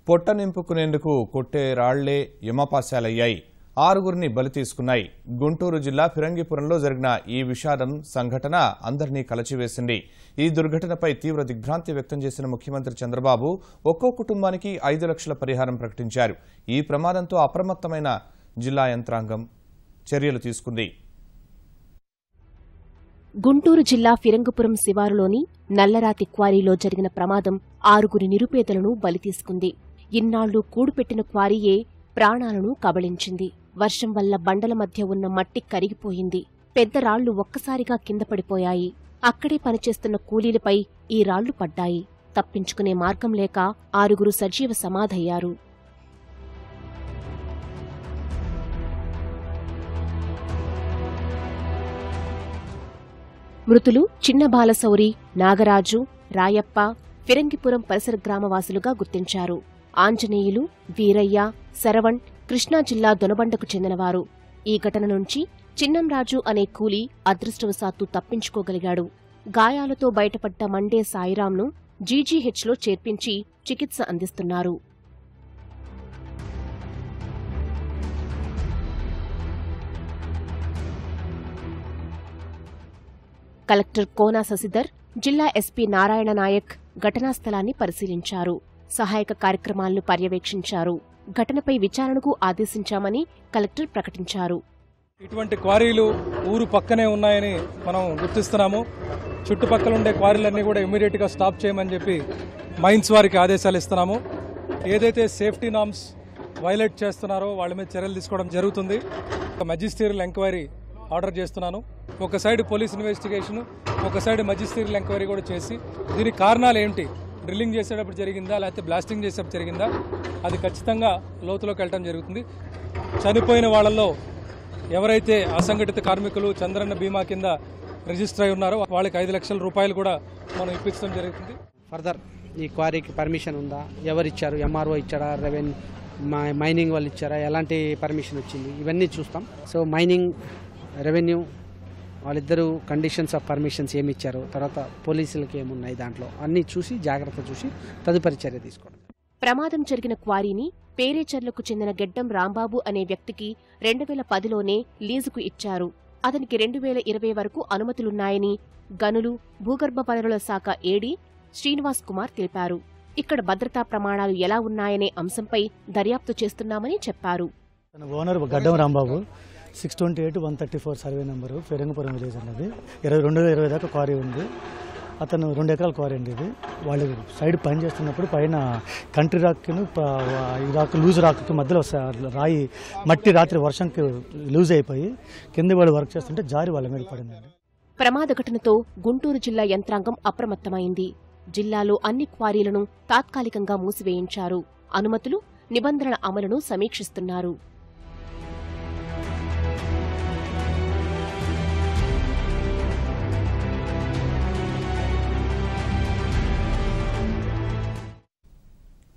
పొట్ట నింపుకునేందుకు కొట్టే రాళ్లే యమపాశాలయ్యాయి. 6గురిని బలి తీసుకున్నాయి. గుంటూరు జిల్లా ఫిరంగిపురంలో జరిగిన ఈ విషాదం సంఘటన అందరినీ కలచివేసింది. ఈ దుర్ఘటనపై తీవ్ర దిగ్భ్రాంతి వ్యక్తం చేసిన ముఖ్యమంత్రి చంద్రబాబు ఒక్కో కుటుంబానికి 5 లక్షల పరిహారం ప్రకటించారు. ఈ ప్రమాదంతో అప్రమత్తమైన జిల్లా యంత్రాంగం చర్యలు తీసుకుంది. గుంటూరు జిల్లా ఫిరంగిపురం శివారులోని నల్లరాతి క్వారీలో జరిగిన ప్రమాదం 6గురి నిరుపేదలను బలి తీసుకుంది. ఇన్నాళ్లు కూడుపెట్టిన క్వారీయే ప్రాణాలను కబళించింది. వర్షం వల్ల బండల మధ్య ఉన్న మట్టి కరిగిపోయింది. పెద్ద రాళ్లు ఒక్కసారిగా కింద పడిపోయాయి. అక్కడే పనిచేస్తున్న కూలీలపై ఈ రాళ్లు పడ్డాయి. తప్పించుకునే మార్గం లేక 6గురు సజీవ సమాధయ్యారు. మృతులు చిన్న బాలశౌరి, నాగరాజు, రాయప్ప ఫిరంగిపురం పరిసర గ్రామవాసులుగా గుర్తించారు. ఆంజనేయులు, వీరయ్య, శరవణ్ కృష్ణా జిల్లా దొనబండకు చెందినవారు. ఈ ఘటన నుంచి చిన్నంరాజు అనే కూలీ అదృష్టవశాత్తు తప్పించుకోగలిగాడు. గాయాలతో బయటపడ్డ మండే సాయిరాంను జీజీహెచ్లో చేర్పించి చికిత్స అందిస్తున్నారు. కలెక్టర్ కోనా శశిధర్, జిల్లా ఎస్పీ నారాయణ నాయక్ ఘటనా స్థలాన్ని పరిశీలించారు. సహాయక కార్యక్రమాలను పర్యవేక్షించారు. ఘటనపై విచారణకు ఆదేశించామని కలెక్టర్ ప్రకటించారు. ఇటువంటి క్వారీలు ఊరు పక్కనే ఉన్నాయని మనం గుర్తిస్తున్నాము. చుట్టుపక్కల ఉండే క్వారీలన్నీ కూడా ఇమ్మీడియట్ గా స్టాప్ చేయమని చెప్పి మైన్స్ వారికి ఆదేశాలు ఇస్తున్నాము. ఏదైతే సేఫ్టీ నామ్స్ వైలేట్ చేస్తున్నారో వాళ్ళ మీద చర్యలు తీసుకోవడం జరుగుతుంది. మెజిస్ట్రియల్ ఎంక్వైరీ ఆర్డర్ చేస్తున్నాను. ఒక సైడ్ పోలీస్ ఇన్వెస్టిగేషన్, ఒక సైడ్ మెజిస్ట్రియల్ ఎంక్వైరీ కూడా చేసి దీనికి కారణాలు ఏంటి, డ్రిల్లింగ్ చేసేటప్పుడు జరిగిందా లేకపోతే బ్లాస్టింగ్ చేసేటప్పుడు జరిగిందా, అది ఖచ్చితంగా లోతులోకి వెళ్ళడం జరుగుతుంది. చనిపోయిన వాళ్లలో ఎవరైతే అసంఘటిత కార్మికులు చంద్రన్న బీమా కింద రిజిస్టర్ అయి ఉన్నారో వాళ్ళకి 5 లక్షల రూపాయలు కూడా మనం ఇప్పించడం జరుగుతుంది. ఫర్దర్ ఈ క్వారీకి పర్మిషన్ ఉందా, ఎవరిచ్చారు, ఎంఆర్ఓ ఇచ్చారా, మైనింగ్ వాళ్ళు ఇచ్చారా, ఎలాంటి పర్మిషన్ వచ్చింది, ఇవన్నీ చూస్తాం. సో మైనింగ్, రెవెన్యూ వాళ్ళిద్దరూ కండిషన్స్ ఆఫ్ పర్మిషన్స్ ఏమి ఇచ్చారు, తర్వాత పోలీసులకి ఏమున్నాయి, దాంట్లో అన్ని చూసి జాగ్రత్త చూసి తదుపరి చర్య తీసుకోవడం. ప్రమాదం జరిగిన క్వారీని పేరేచర్లకు చెందిన గెడ్డం రాంబాబు అనే వ్యక్తికి 2010లోనే లీజుకు ఇచ్చారు. అతనికి 2020 వరకు అనుమతులున్నాయని గనులు, భూగర్భ వనరుల శాఖ ఏడీ శ్రీనివాస్ కుమార్ తెలిపారు. ఇక్కడ భద్రతా ప్రమాణాలు ఎలా ఉన్నాయనే అంశంపై దర్యాప్తు చేస్తున్నామని చెప్పారు. ఓనర్ గడ్డం Rambabu 628-134 survey number Phirangipuram village అన్నది 2020 దాకా క్వారీ ఉంది. అతను 2 ఎకరాల క్వారీ అండి. ఇది వాళ్ళు సైడ్ పని చేస్తున్నప్పుడు పైన కంట్రీ రాక్ను ఈ రాక్ లూజ్ రాక్కి మధ్యలో రాయి మట్టి రాత్రి వర్షంకి లూజ్ అయిపోయి కింద వాళ్ళు వర్క్ చేస్తుంటే జారి వాళ్ళ మీద పడిందండి. ప్రమాద ఘటనతో గుంటూరు జిల్లా యంత్రాంగం అప్రమత్తమైంది. జిల్లాలో అన్ని క్వారీలను తాత్కాలికంగా మూసివేయించారు. అనుమతులు, నిబంధనల అమలును సమీక్షిస్తున్నారు.